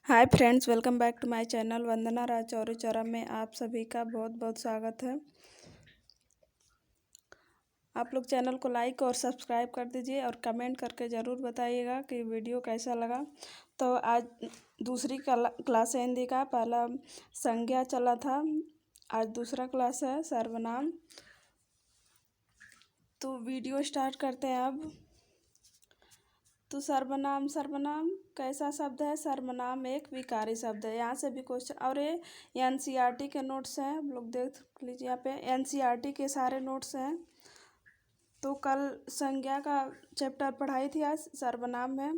Hi friends, welcome back to my channel. Vandana Raj Chauri Chaura में आप सभी का बहुत बहुत स्वागत है। आप लोग चैनल को लाइक और सब्सक्राइब कर दीजिए और कमेंट करके ज़रूर बताइएगा कि वीडियो कैसा लगा। तो आज दूसरी क्लास है हिंदी का। पहला संज्ञा चला था, आज दूसरा क्लास है सर्वनाम। तो वीडियो स्टार्ट करते हैं अब। तो सर्वनाम कैसा शब्द है? सर्वनाम एक विकारी शब्द है। यहाँ से भी क्वेश्चन, और ये एनसीईआरटी के नोट्स हैं, आप लोग देख लीजिए। यहाँ पे एनसीईआरटी के सारे नोट्स हैं। तो कल संज्ञा का चैप्टर पढ़ाई थी, आज सर्वनाम है।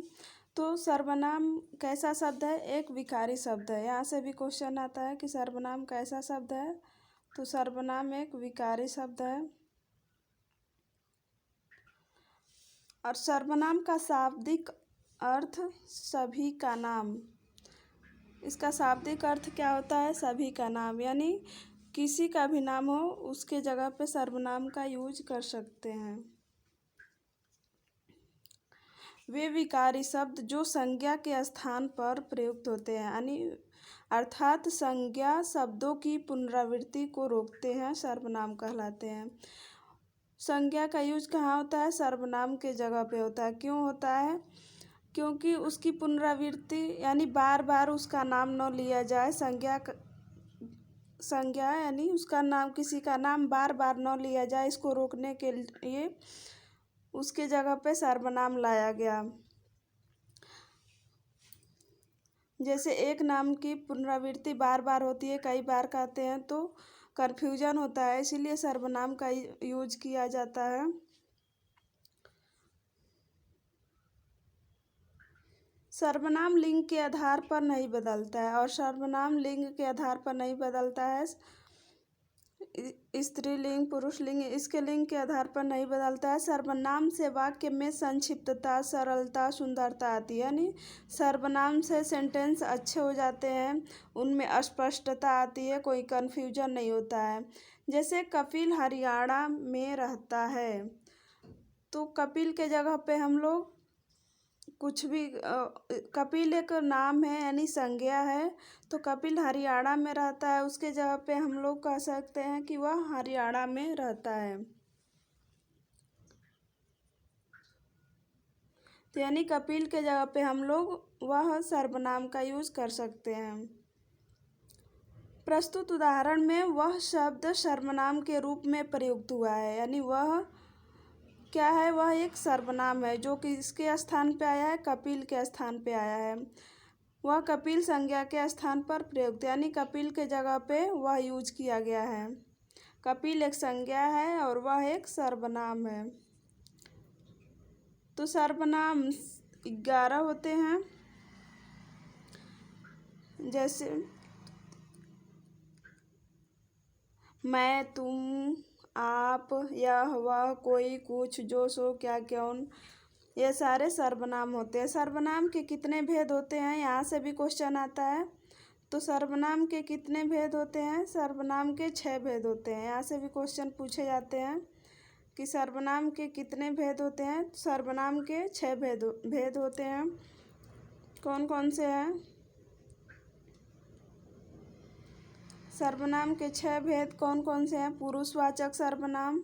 तो सर्वनाम कैसा शब्द है? एक विकारी शब्द है। यहाँ से भी क्वेश्चन आता है कि सर्वनाम कैसा शब्द है। तो सर्वनाम एक विकारी शब्द है। और सर्वनाम का शाब्दिक अर्थ सभी का नाम। इसका शाब्दिक अर्थ क्या होता है? सभी का नाम, यानी किसी का भी नाम हो उसके जगह पे सर्वनाम का यूज कर सकते हैं। वे विकारी शब्द जो संज्ञा के स्थान पर प्रयुक्त होते हैं, यानी अर्थात संज्ञा शब्दों की पुनरावृत्ति को रोकते हैं, सर्वनाम कहलाते हैं। संज्ञा का यूज कहाँ होता है? सर्वनाम के जगह पे होता है। क्यों होता है? क्योंकि उसकी पुनरावृत्ति, यानी बार बार उसका नाम न लिया जाए। संज्ञा यानी उसका नाम, किसी का नाम बार बार न लिया जाए, इसको रोकने के लिए उसके जगह पे सर्वनाम लाया गया। जैसे एक नाम की पुनरावृत्ति बार बार होती है, कई बार कहते हैं तो कन्फ्यूजन होता है, इसीलिए सर्वनाम का यूज किया जाता है। सर्वनाम लिंग के आधार पर नहीं बदलता है, और सर्वनाम लिंग के आधार पर नहीं बदलता है। स्त्रीलिंग, पुरुषलिंग, इसके लिंग के आधार पर नहीं बदलता है। सर्वनाम से वाक्य में संक्षिप्तता, सरलता, सुंदरता आती है, यानी सर्वनाम से सेंटेंस अच्छे हो जाते हैं, उनमें स्पष्टता आती है, कोई कन्फ्यूजन नहीं होता है। जैसे कपिल हरियाणा में रहता है, तो कपिल के जगह पे हम लोग कुछ भी कपिल एक नाम है, यानी संज्ञा है, तो कपिल हरियाणा में रहता है, उसके जगह पे हम लोग कह सकते हैं कि वह हरियाणा में रहता है। तो यानी कपिल के जगह पे हम लोग वह सर्वनाम का यूज कर सकते हैं। प्रस्तुत उदाहरण में वह शब्द सर्वनाम के रूप में प्रयुक्त हुआ है, यानी वह क्या है? वह एक सर्वनाम है जो कि इसके स्थान पे आया है, कपिल के स्थान पे आया है। वह कपिल संज्ञा के स्थान पर प्रयुक्त, यानी कपिल के जगह पे वह यूज किया गया है। कपिल एक संज्ञा है और वह एक सर्वनाम है। तो सर्वनाम 11 होते हैं। जैसे मैं, तुम, आप, यह, वह, कोई, कुछ, जो, सो, क्या, कौन, ये सारे सर्वनाम होते हैं। सर्वनाम के कितने भेद होते हैं? यहाँ से भी क्वेश्चन आता है। तो सर्वनाम के कितने भेद होते हैं? सर्वनाम के 6 भेद होते हैं। यहाँ से भी क्वेश्चन पूछे जाते हैं कि सर्वनाम के कितने भेद होते हैं। सर्वनाम के 6 भेद होते हैं। कौन कौन से हैं? सर्वनाम के 6 भेद कौन कौन से हैं? पुरुषवाचक सर्वनाम,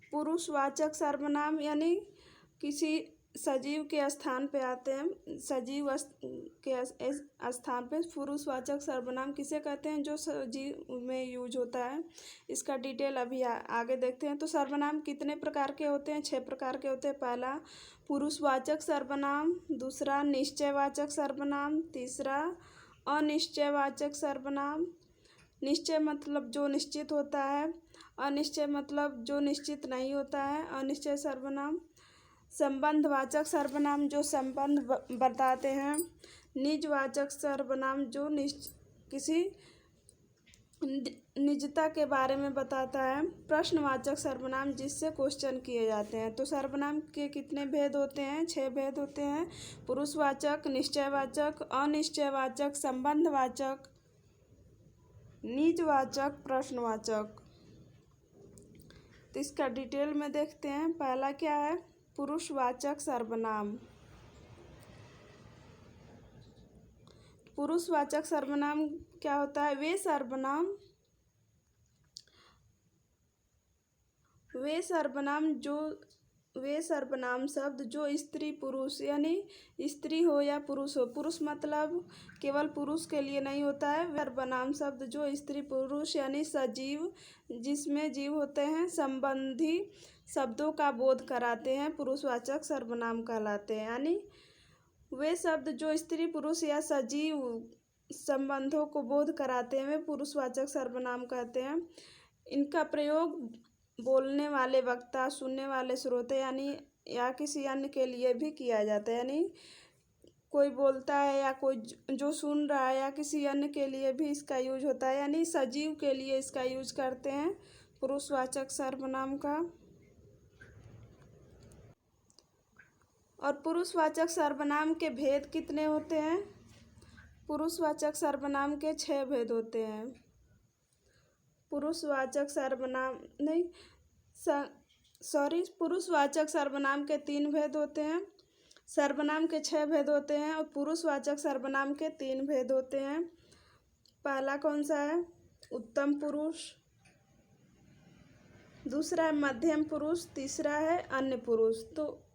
पुरुषवाचक सर्वनाम यानी किसी सजीव के स्थान पे आते हैं, सजीव के स्थान पे पुरुषवाचक सर्वनाम किसे कहते हैं? जो सजीव में यूज होता है। इसका डिटेल अभी आगे देखते हैं। तो सर्वनाम कितने प्रकार के होते हैं? 6 प्रकार के होते हैं। पहला पुरुषवाचक सर्वनाम, दूसरा निश्चयवाचक सर्वनाम, तीसरा अनिश्चयवाचक सर्वनाम। निश्चय मतलब जो निश्चित होता है, अनिश्चय मतलब जो निश्चित नहीं होता है, अनिश्चय सर्वनाम। संबंधवाचक सर्वनाम जो संबंध बताते हैं। निजवाचक सर्वनाम जो किसी निजता के बारे में बताता है। प्रश्नवाचक सर्वनाम जिससे क्वेश्चन किए जाते हैं। तो सर्वनाम के कितने भेद होते हैं? 6 भेद होते हैं। पुरुषवाचक, निश्चयवाचक, अनिश्चयवाचक, संबंधवाचक, निजवाचक, प्रश्नवाचक। तो इसका डिटेल में देखते हैं। पहला क्या है, पुरुषवाचक सर्वनाम। पुरुषवाचक सर्वनाम क्या होता है, वे सर्वनाम शब्द जो स्त्री पुरुष यानी स्त्री हो या पुरुष हो, पुरुष मतलब केवल पुरुष के लिए नहीं होता है। सर्वनाम शब्द जो स्त्री पुरुष यानी सजीव, जिसमें जीव होते हैं, संबंधी शब्दों का बोध कराते हैं, पुरुषवाचक सर्वनाम कहलाते हैं। यानी वे शब्द जो स्त्री पुरुष या सजीव संबंधों को बोध कराते हैं वे पुरुषवाचक सर्वनाम कहते हैं। इनका प्रयोग बोलने वाले वक्ता, सुनने वाले श्रोते यानी या किसी अन्य के लिए भी किया जाता है। यानी कोई बोलता है या कोई जो सुन रहा है या किसी अन्य के लिए भी इसका यूज होता है। यानी सजीव के लिए इसका यूज करते हैं पुरुषवाचक सर्वनाम का। और पुरुषवाचक सर्वनाम के भेद कितने होते हैं? पुरुषवाचक सर्वनाम के 6 भेद होते हैं। पुरुषवाचक सर्वनाम के 3 भेद होते हैं। सर्वनाम के 6 भेद होते हैं और पुरुषवाचक सर्वनाम के 3 भेद होते हैं। पहला कौन सा है? उत्तम पुरुष, दूसरा है मध्यम पुरुष, तीसरा है अन्य पुरुष। तो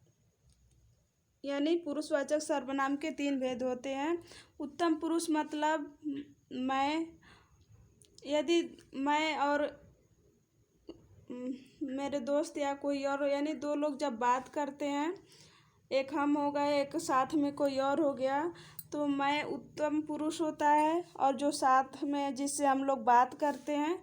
यानी पुरुषवाचक सर्वनाम के 3 भेद होते हैं। उत्तम पुरुष मतलब मैं, यदि मैं और मेरे दोस्त या कोई और, यानी 2 लोग जब बात करते हैं, एक हम हो गए, एक साथ में कोई और हो गया, तो मैं उत्तम पुरुष होता है, और जो साथ में जिससे हम लोग बात करते हैं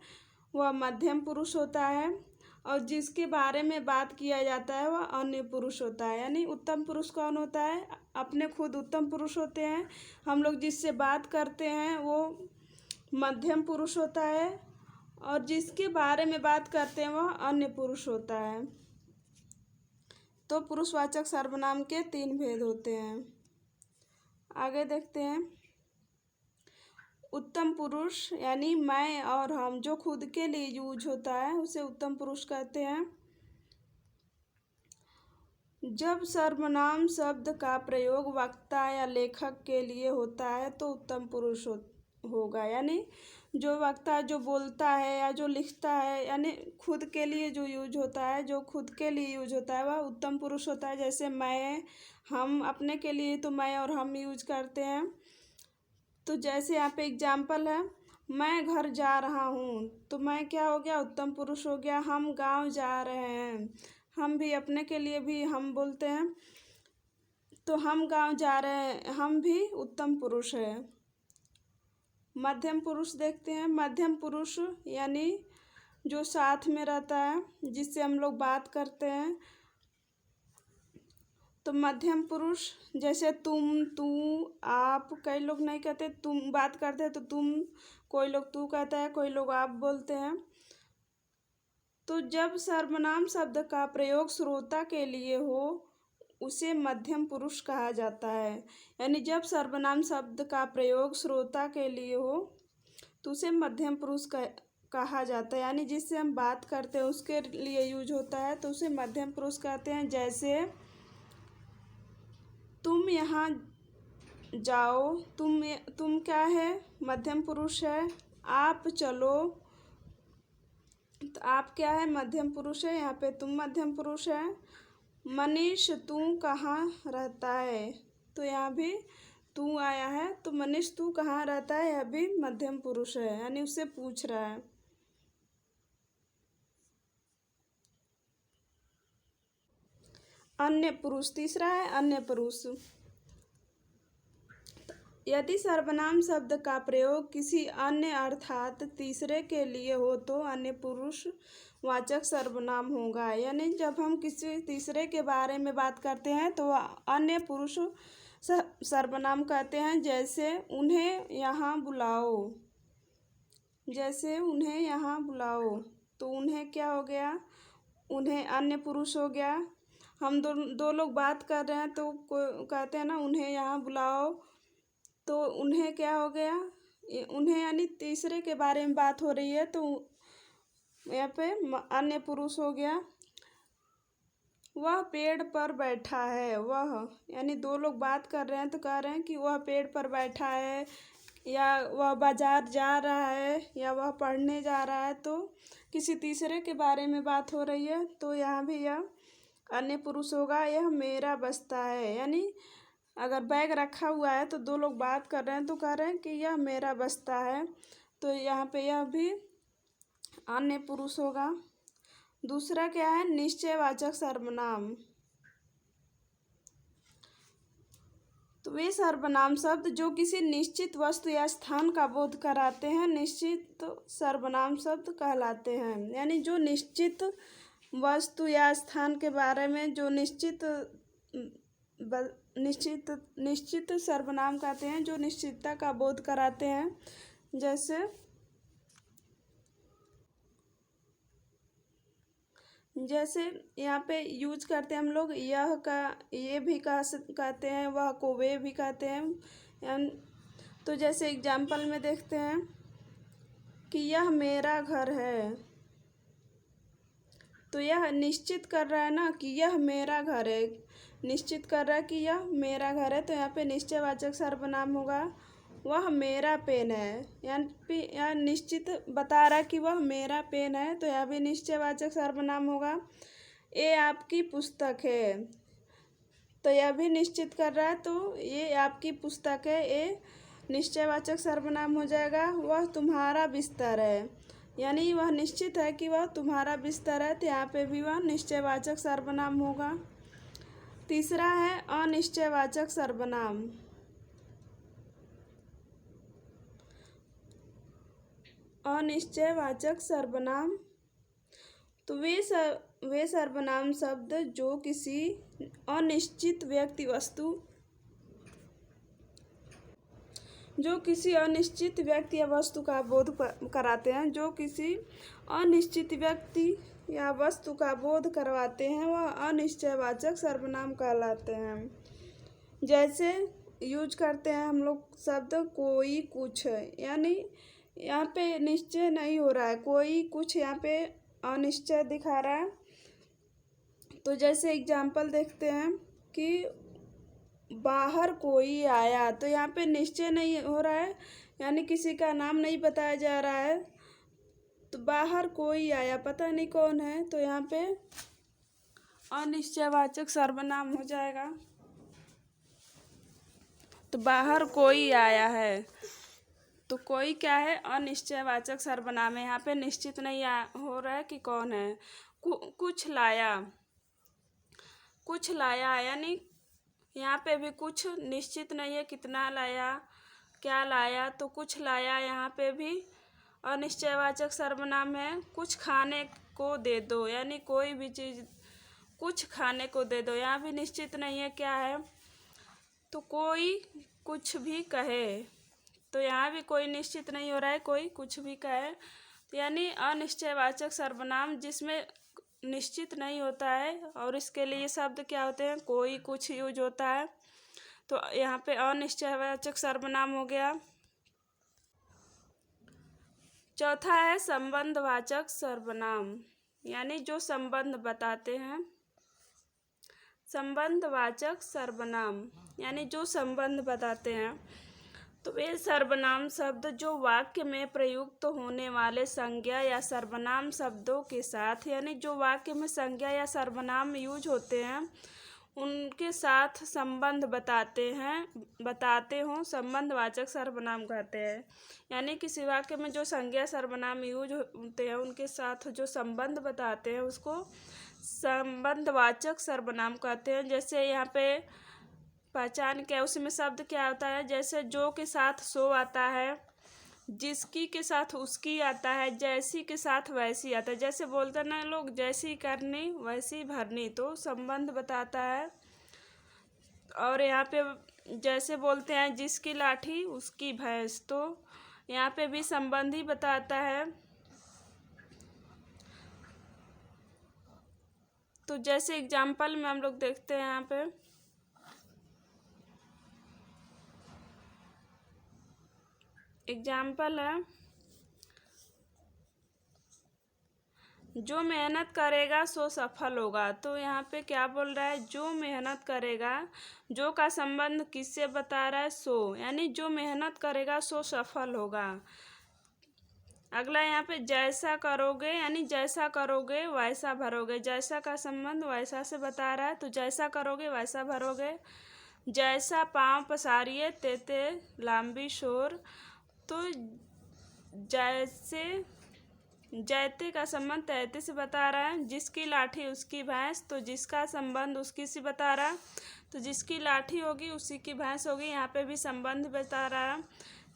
वह मध्यम पुरुष होता है, और जिसके बारे में बात किया जाता है वह अन्य पुरुष होता है। यानी उत्तम पुरुष कौन होता है? अपने खुद उत्तम पुरुष होते हैं, हम लोग जिससे बात करते हैं वो मध्यम पुरुष होता है, और जिसके बारे में बात करते हैं वह अन्य पुरुष होता है। तो पुरुषवाचक सर्वनाम के 3 भेद होते हैं। आगे देखते हैं। उत्तम पुरुष यानी मैं और हम, जो खुद के लिए यूज होता है उसे उत्तम पुरुष कहते हैं। जब सर्वनाम शब्द का प्रयोग वक्ता या लेखक के लिए होता है तो उत्तम पुरुष होगा। यानी जो वक्ता जो बोलता है या जो लिखता है, यानी खुद के लिए जो यूज होता है, जो खुद के लिए यूज होता है वह उत्तम पुरुष होता है। जैसे मैं, हम, अपने के लिए तो मैं और हम यूज करते हैं। तो जैसे यहाँ पे एग्जाम्पल है, मैं घर जा रहा हूँ, तो मैं क्या हो गया? उत्तम पुरुष हो गया। हम गांव जा रहे हैं, हम भी अपने के लिए भी हम बोलते हैं, तो हम गांव जा रहे हैं, हम भी उत्तम पुरुष है। मध्यम पुरुष देखते हैं। मध्यम पुरुष यानी जो साथ में रहता है, जिससे हम लोग बात करते हैं। तो मध्यम पुरुष जैसे तुम, तू, आप, कई लोग नहीं कहते तुम, बात करते हैं तो तुम, कोई लोग तू कहता है, कोई लोग आप बोलते हैं। तो जब सर्वनाम शब्द का प्रयोग श्रोता के लिए हो उसे मध्यम पुरुष कहा जाता है। यानी जब सर्वनाम शब्द का प्रयोग श्रोता के लिए हो तो उसे मध्यम पुरुष कहा जाता है। यानी जिससे हम बात करते हैं उसके लिए यूज होता है तो उसे मध्यम पुरुष कहते हैं। जैसे तुम यहाँ जाओ, तुम क्या है? मध्यम पुरुष है। आप चलो, तो आप क्या है? मध्यम पुरुष है। यहाँ पे तुम मध्यम पुरुष है। मनीष तू कहाँ रहता है? तो यहाँ भी तू आया है, तो मनीष तू कहाँ रहता है, यह भी मध्यम पुरुष है, यानी उससे पूछ रहा है। अन्य पुरुष, तीसरा है अन्य पुरुष। यदि सर्वनाम शब्द का प्रयोग किसी अन्य अर्थात तीसरे के लिए हो तो अन्य पुरुष वाचक सर्वनाम होगा। यानी जब हम किसी तीसरे के बारे में बात करते हैं तो अन्य पुरुष सर्वनाम कहते हैं। जैसे उन्हें यहाँ बुलाओ, जैसे उन्हें यहाँ बुलाओ, तो उन्हें क्या हो गया? उन्हें अन्य पुरुष हो गया। हम दो लोग बात कर रहे हैं तो कहते हैं ना उन्हें यहाँ बुलाओ, तो उन्हें क्या हो गया? उन्हें यानी तीसरे के बारे में बात हो रही है तो यहाँ पे अन्य पुरुष हो गया, वह पेड़ पर बैठा है। वह यानी दो लोग बात कर रहे हैं तो कह रहे हैं कि वह पेड़ पर बैठा है, या वह बाजार जा रहा है, या वह पढ़ने जा रहा है। तो किसी तीसरे के बारे में बात हो रही है, तो यहाँ भी यह अन्य पुरुष होगा। यह मेरा बस्ता है, यानी अगर बैग रखा हुआ है तो दो लोग बात कर रहे हैं तो कह रहे हैं कि यह मेरा बस्ता है, तो यहाँ पे यह भी अन्य पुरुष होगा। दूसरा क्या है, निश्चयवाचक सर्वनाम। तो वे सर्वनाम शब्द जो किसी निश्चित वस्तु या स्थान का बोध कराते हैं निश्चित सर्वनाम शब्द कहलाते हैं। यानी जो निश्चित वस्तु या स्थान के बारे में जो निश्चित सर्वनाम कहते हैं, जो निश्चितता का बोध कराते हैं। जैसे यहाँ पे यूज करते हैं हम लोग यह का, ये भी कहते हैं, वह को वे भी कहते हैं। तो जैसे एग्जाम्पल में देखते हैं कि यह मेरा घर है, तो यह निश्चित कर रहा है ना कि यह मेरा घर है, निश्चित कर रहा है कि यह मेरा घर है, तो यहाँ पे निश्चयवाचक सर्वनाम होगा। वह मेरा पेन है, यानी यह निश्चित बता रहा है कि वह मेरा पेन है, तो यह भी निश्चयवाचक सर्वनाम होगा। ये आपकी पुस्तक है, तो यह भी निश्चित कर रहा है, तो ये आपकी पुस्तक है, ये निश्चयवाचक सर्वनाम हो जाएगा। वह तुम्हारा बिस्तर है, यानी वह निश्चित है कि वह तुम्हारा बिस्तर है, तो यहाँ पे भी वह निश्चयवाचक सर्वनाम होगा। तीसरा है अनिश्चयवाचक सर्वनाम। अनिश्चयवाचक सर्वनाम, तो वे सर्वनाम शब्द जो किसी अनिश्चित व्यक्ति या वस्तु का बोध कराते हैं, जो किसी अनिश्चित व्यक्ति या वस्तु का बोध करवाते हैं, वह अनिश्चयवाचक सर्वनाम कहलाते हैं। जैसे यूज करते हैं हम लोग शब्द कोई कुछ, यानी यहाँ पे निश्चय नहीं हो रहा है, कोई कुछ यहाँ पे अनिश्चय दिखा रहा है। तो जैसे एग्जाम्पल देखते हैं कि बाहर कोई आया, तो यहाँ पे निश्चय नहीं हो रहा है, यानी किसी का नाम नहीं बताया जा रहा है। तो बाहर कोई आया, पता नहीं कौन है, तो यहाँ पे अनिश्चयवाचक सर्वनाम हो जाएगा। तो बाहर कोई आया है, तो कोई क्या है, अनिश्चयवाचक सर्वनाम है। यहाँ पे निश्चित नहीं हो रहा है कि कौन है। कुछ लाया, यानी यहाँ पे भी कुछ निश्चित नहीं है, कितना लाया, क्या लाया, तो कुछ लाया यहाँ पे भी अनिश्चयवाचक सर्वनाम है। कुछ खाने को दे दो, यानी कोई भी चीज़ कुछ खाने को दे दो, यहाँ भी निश्चित नहीं है क्या है। तो कोई कुछ भी कहे, तो यहाँ भी कोई निश्चित नहीं हो रहा है, कोई कुछ भी कहे, तो यानी अनिश्चयवाचक सर्वनाम जिसमें निश्चित नहीं होता है, और इसके लिए शब्द क्या होते हैं, कोई कुछ यूज होता है, तो यहाँ पे अनिश्चयवाचक सर्वनाम हो गया। चौथा है संबंधवाचक सर्वनाम, यानी जो संबंध बताते हैं। संबंधवाचक सर्वनाम यानी जो संबंध बताते हैं। तो वे सर्वनाम शब्द जो वाक्य में प्रयुक्त होने वाले संज्ञा या सर्वनाम शब्दों के साथ, यानी जो वाक्य में संज्ञा या सर्वनाम यूज होते हैं उनके साथ संबंध बताते हों, संबंधवाचक सर्वनाम कहते हैं। यानी किसी वाक्य में जो संज्ञा सर्वनाम यूज होते हैं उनके साथ जो संबंध बताते हैं उसको संबंधवाचक सर्वनाम कहते हैं। जैसे यहाँ पे पहचान क्या, उसमें शब्द क्या होता है, जैसे जो के साथ सो आता है, जिसकी के साथ उसकी आता है, जैसी के साथ वैसी आता है। जैसे बोलते ना लोग, जैसी करनी वैसी भरनी, तो संबंध बताता है। और यहाँ पे जैसे बोलते हैं जिसकी लाठी उसकी भैंस, तो यहाँ पे भी संबंध ही बताता है। तो जैसे एग्जाम्पल में हम लोग देखते हैं, यहाँ पे एग्जाम्पल है जो मेहनत करेगा सो सफल होगा। तो यहाँ पे क्या बोल रहा है, जो मेहनत करेगा, जो का संबंध किससे बता रहा है, सो, यानी जो मेहनत करेगा सो सफल होगा। अगला यहाँ पे जैसा करोगे, यानी जैसा करोगे वैसा भरोगे। जैसा का संबंध वैसा से बता रहा है, तो जैसा करोगे वैसा भरोगे। जैसा पाँव पसारिए तेते लांबी शोर, तो जैसे जैते का संबंध तैते से बता रहा है। जिसकी लाठी उसकी भैंस, तो जिसका संबंध उसकी से बता रहा है, तो जिसकी लाठी होगी उसी की भैंस होगी। यहाँ पे भी संबंध बता रहा है।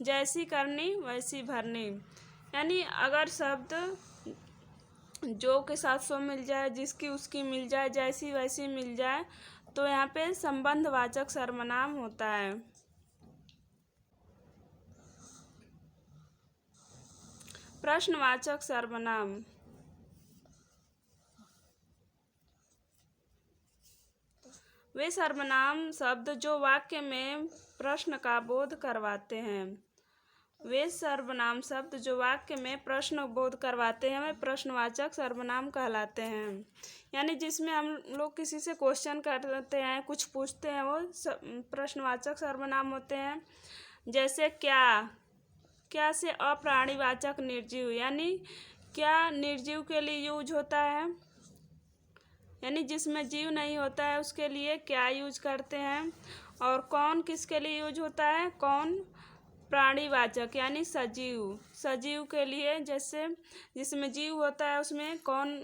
जैसी करनी वैसी भरनी, यानी अगर शब्द जो के साथ सो मिल जाए, जिसकी उसकी मिल जाए, जैसी वैसी मिल जाए, तो यहाँ पे संबंधवाचक सर्वनाम होता है। प्रश्नवाचक सर्वनाम, वे सर्वनाम शब्द जो वाक्य में प्रश्न का बोध करवाते हैं। वे सर्वनाम शब्द जो वाक्य में प्रश्न बोध करवाते हैं वे प्रश्नवाचक सर्वनाम कहलाते हैं। यानी जिसमें हम लोग किसी से क्वेश्चन करते हैं, कुछ पूछते हैं, वो प्रश्नवाचक सर्वनाम होते हैं। जैसे क्या, क्या से अप्राणीवाचक निर्जीव, यानी क्या निर्जीव के लिए यूज होता है, यानी जिसमें जीव नहीं होता है उसके लिए क्या यूज करते हैं। और कौन किसके लिए यूज होता है, कौन प्राणीवाचक, यानी सजीव, सजीव के लिए। जैसे जिसमें जीव होता है उसमें कौन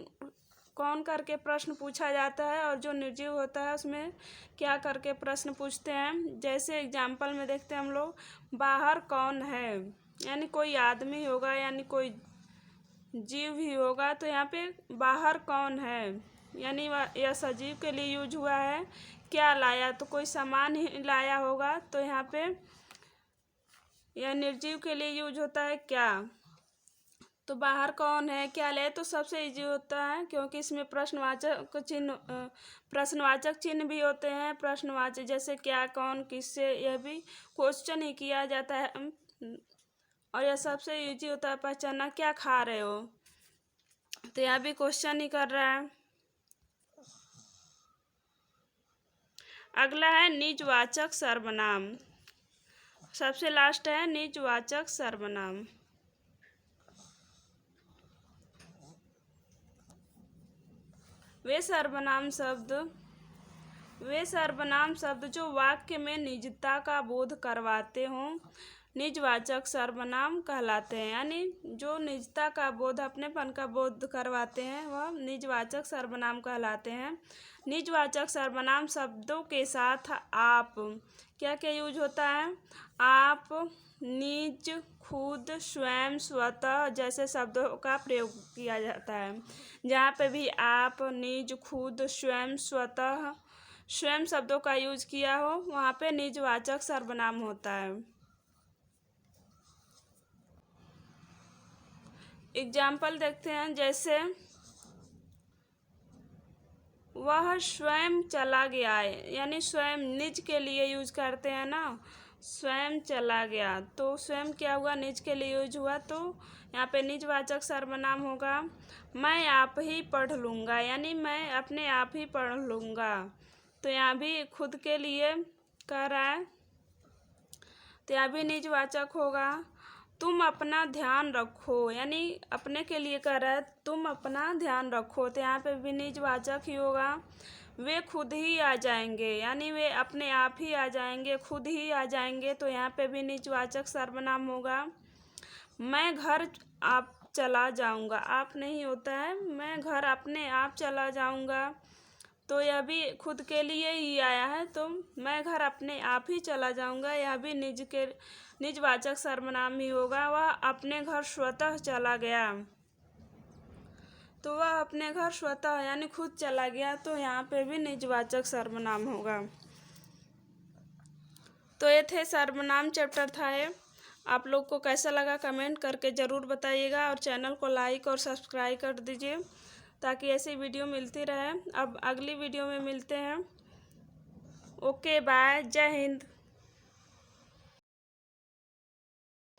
कौन करके प्रश्न पूछा जाता है, और जो निर्जीव होता है उसमें क्या करके प्रश्न पूछते हैं। जैसे एग्जाम्पल में देखते हैं हम लोग, बाहर कौन है, यानी कोई आदमी होगा, यानी कोई जीव ही होगा। तो यहाँ पे बाहर कौन है, यानी यह सजीव के लिए यूज हुआ है। क्या लाया, तो कोई सामान ही लाया होगा, तो यहाँ पे यह निर्जीव के लिए यूज होता है क्या। तो बाहर कौन है, क्या ले, तो सबसे इजी होता है, क्योंकि इसमें प्रश्नवाचक चिन्ह भी होते हैं। प्रश्नवाचक जैसे क्या, कौन, किससे, यह भी क्वेश्चन ही किया जाता है। और यह सबसे इजी होता है पहचानना, क्या खा रहे हो, तो यह भी क्वेश्चन ही कर रहा है। अगला है निजवाचक सर्वनाम, सबसे लास्ट है निजवाचक सर्वनाम। वे सर्वनाम शब्द जो वाक्य में निजता का बोध करवाते हों निजवाचक सर्वनाम कहलाते हैं। यानी जो निजता का बोध, अपनेपन का बोध करवाते हैं वह निजवाचक सर्वनाम कहलाते हैं। निजवाचक सर्वनाम शब्दों के साथ आप क्या क्या यूज होता है, आप, निज, खुद, स्वयं, स्वतः जैसे शब्दों का प्रयोग किया जाता है। जहाँ पे भी आप, निज, खुद, स्वयं, स्वतः, स्वयं शब्दों का यूज किया हो वहाँ पे निजवाचक सर्वनाम होता है। एग्जाम्पल देखते हैं, जैसे वह स्वयं चला गया है, यानी स्वयं निज के लिए यूज करते हैं ना, स्वयं चला गया, तो स्वयं क्या हुआ, निज के लिए यूज हुआ, तो यहाँ पे निजवाचक सर्वनाम होगा। मैं आप ही पढ़ लूँगा, यानी मैं अपने आप ही पढ़ लूँगा, तो यहाँ भी खुद के लिए कह रहा है, तो यहाँ भी निजवाचक होगा। तुम अपना ध्यान रखो, यानी अपने के लिए कह रहा है, तुम अपना ध्यान रखो, तो यहाँ पे भी निजवाचक ही होगा। वे खुद ही आ जाएंगे, यानी वे अपने आप ही आ जाएंगे, खुद ही आ जाएंगे, तो यहाँ पे भी निजवाचक सर्वनाम होगा। मैं घर आप चला जाऊंगा, आप नहीं होता है, मैं घर अपने आप चला जाऊंगा, तो यह भी खुद के लिए ही आया है, तो मैं घर अपने आप ही चला जाऊंगा, यह भी निजवाचक सर्वनाम ही होगा। वह अपने घर स्वतः चला गया, तो वह अपने घर स्वतः यानी खुद चला गया, तो यहाँ पे भी निजवाचक सर्वनाम होगा। तो ये थे सर्वनाम चैप्टर था ये। आप लोग को कैसा लगा कमेंट करके ज़रूर बताइएगा, और चैनल को लाइक और सब्सक्राइब कर दीजिए ताकि ऐसी वीडियो मिलती रहे। अब अगली वीडियो में मिलते हैं। ओके बाय, जय हिंद।